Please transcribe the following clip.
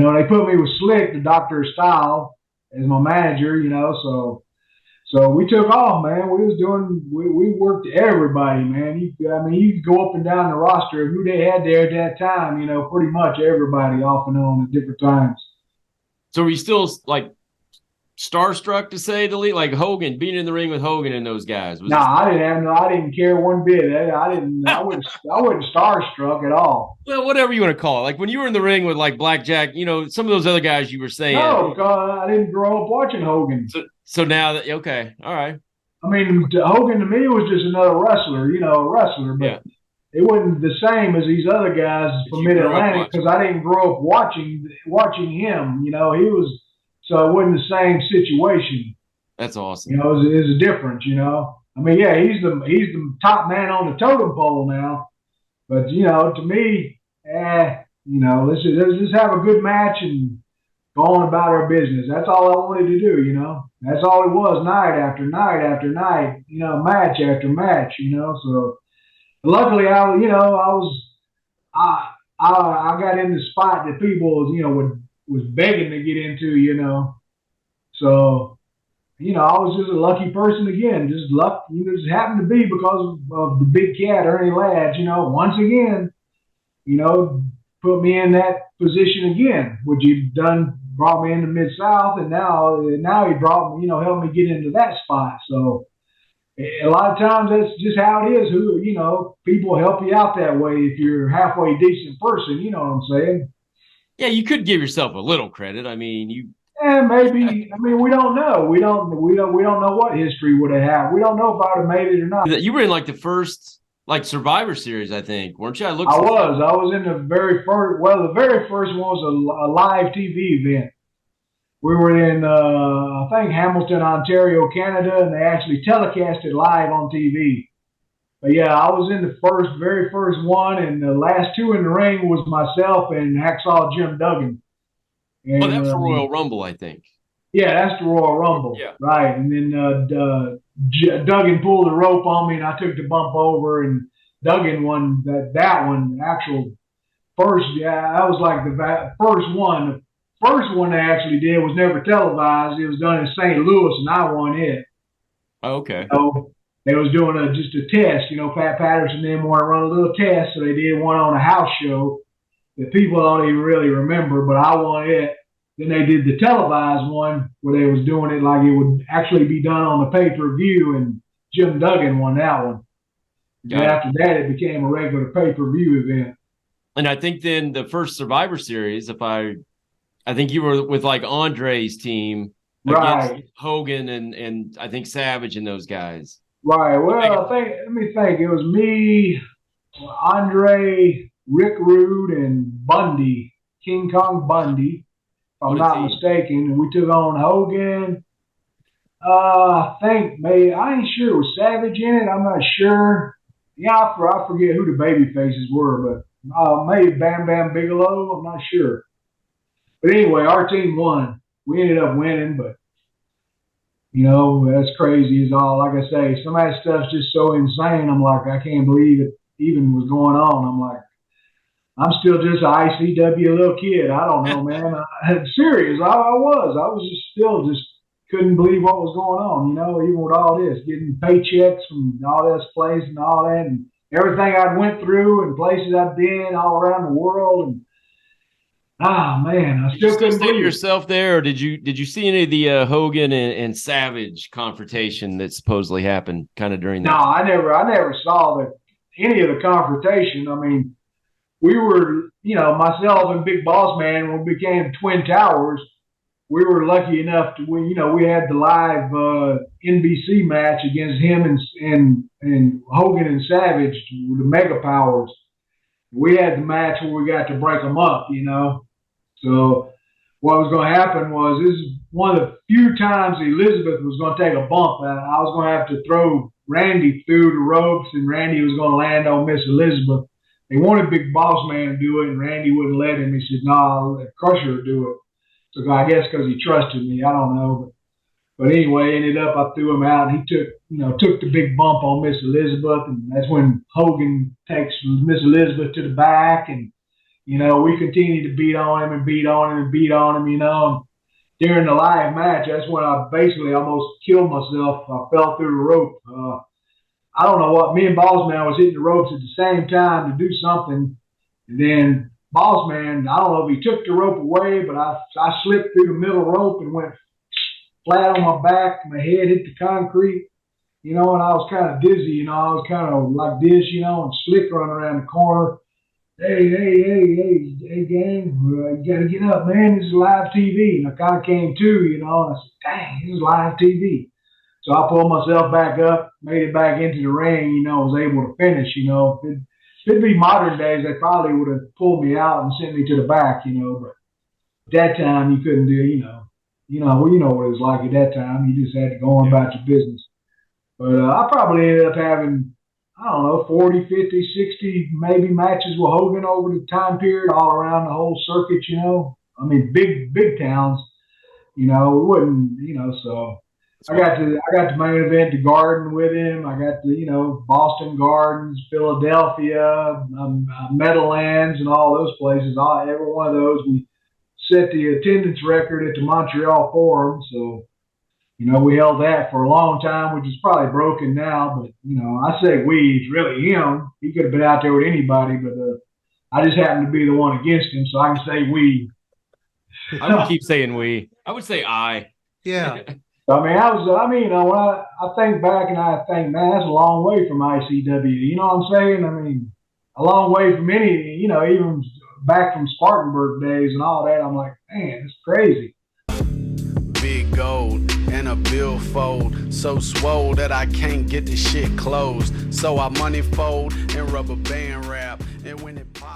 They put me with Slick, the Doctor of Style, as my manager. So we took off, man. We worked everybody, man. You could go up and down the roster of who they had there at that time. Pretty much everybody off and on at different times. So were you still like starstruck, to say the least? Like Hogan, being in the ring with Hogan and those guys. I didn't care one bit. I wasn't starstruck at all. Well, whatever you want to call it. Like when you were in the ring with like Blackjack, some of those other guys you were saying. No, because I didn't grow up watching Hogan. So now that, okay, all right. I mean, Hogan to me was just another wrestler, a wrestler, but it wasn't the same as these other guys from Mid Atlantic because I didn't grow up watching him. So it wasn't the same situation. That's awesome. It was a difference. I mean, yeah, he's the top man on the totem pole now, but to me, let's just have a good match and go on about our business. That's all I wanted to do. That's all it was, night after night after night. Match after match. So luckily, I got in the spot that people was begging to get into. So I was just a lucky person again. Just luck, just happened to be because of the big cat, Ernie Ladd. Once again, put me in that position again, which he'd done, brought me into Mid-South, and now he brought me, helped me get into that spot. So a lot of times that's just how it is. People help you out that way if you're a halfway decent person. You know what I'm saying? Yeah, you could give yourself a little credit. I mean, maybe. I mean, we don't know. We don't know what history would have had. We don't know if I'd have made it or not. You were in like the first Survivor Series, I think, weren't you? I was in the very first. Well, the very first one was a live TV event. We were in, I think, Hamilton, Ontario, Canada, and they actually telecast it live on TV. But yeah, I was in the very first one, and the last two in the ring was myself and Hacksaw Jim Duggan. And, that's the Royal Rumble, I think. Yeah, that's the Royal Rumble. Yeah. Right. And then Duggan pulled the rope on me, and I took the bump over, and Duggan won that one, actual first. Yeah, that was like the first one. The first one they actually did was never televised. It was done in St. Louis, and I won it. Oh, okay. So they was doing just a test. Pat Patterson didn't want to run a little test, so they did one on a house show that people don't even really remember, but I won it. Then they did the televised one where they was doing it like it would actually be done on the pay-per-view, and Jim Duggan won that one. And after that, it became a regular pay-per-view event. And I think then the first Survivor Series, I think you were with like Andre's team against Hogan and I think Savage and those guys. Right. Well, let me think. It was me, Andre, Rick Rude, and Bundy, King Kong Bundy, if I'm not mistaken. And we took on Hogan. I think maybe, I ain't sure it was Savage in it. I'm not sure. Yeah, I forget who the baby faces were, but maybe Bam Bam Bigelow. I'm not sure. But anyway, our team won. We ended up winning, but that's crazy as all. Like I say, some of that stuff's just so insane. I'm like, I can't believe it even was going on. I'm like, I'm still just an ICW little kid. I don't know, man. I'm serious. I was just couldn't believe what was going on, even with all this, getting paychecks from all this place and all that, and everything I'd went through and places I'd been all around the world. And man, I still couldn't believe yourself there. Or did you see any of the Hogan and Savage confrontation that supposedly happened kind of during that? No, I never saw any of the confrontation. I mean, we were, myself and Big Boss Man, when we became Twin Towers, we were lucky enough to, we had the live NBC match against him and Hogan and Savage, the Mega Powers. We had the match where we got to break them up, So what was going to happen was, this is one of the few times Elizabeth was going to take a bump. I was going to have to throw Randy through the ropes, and Randy was going to land on Miss Elizabeth. They wanted Big Boss Man to do it, and Randy wouldn't let him. He said, "No, I'll let Crusher do it." So I guess because he trusted me, I don't know. But anyway, ended up I threw him out, and he took the big bump on Miss Elizabeth, and that's when Hogan takes Miss Elizabeth to the back, and You know, we continued to beat on him and beat on him and beat on him, you know. And during the live match, that's when I basically almost killed myself. I fell through the rope. I don't know what, me and Bossman was hitting the ropes at the same time to do something. And then Bossman, I don't know if he took the rope away, but I slipped through the middle rope and went flat on my back. My head hit the concrete, you know, and I was kind of dizzy, you know. I was kind of like this, you know, and Slick running around the corner. Hey, gang, you got to get up, man. This is live TV. And I kind of came to, you know, and I said, dang, this is live TV. So I pulled myself back up, made it back into the ring, you know, was able to finish, you know. If it'd be modern days, they probably would have pulled me out and sent me to the back, you know. But at that time, you couldn't do, you know, well, you know what it was like at that time. You just had to go on about your business. But I probably ended up having, I don't know, 40, 50, 60 maybe matches with Hogan over the time period, all around the whole circuit, you know. I mean, big towns, you know, it wasn't, you know, so I got to main event the Garden with him. I got the, you know, Boston Gardens, Philadelphia, Meadowlands, and all those places. Every one of those, we set the attendance record at the Montreal Forum. So, you know, we held that for a long time, which is probably broken now. But, you know, I say we, it's really him. He could have been out there with anybody, but I just happened to be the one against him, so I can say we. I would keep saying we. I would say I. Yeah. I mean, you know, when I think back and I think, man, that's a long way from ICW. You know what I'm saying? I mean, a long way from any, you know, even back from Spartanburg days and all that. I'm like, man, it's crazy. Big gold and a billfold, so swole that I can't get the shit closed. So I money fold and rubber band wrap, and when it pops.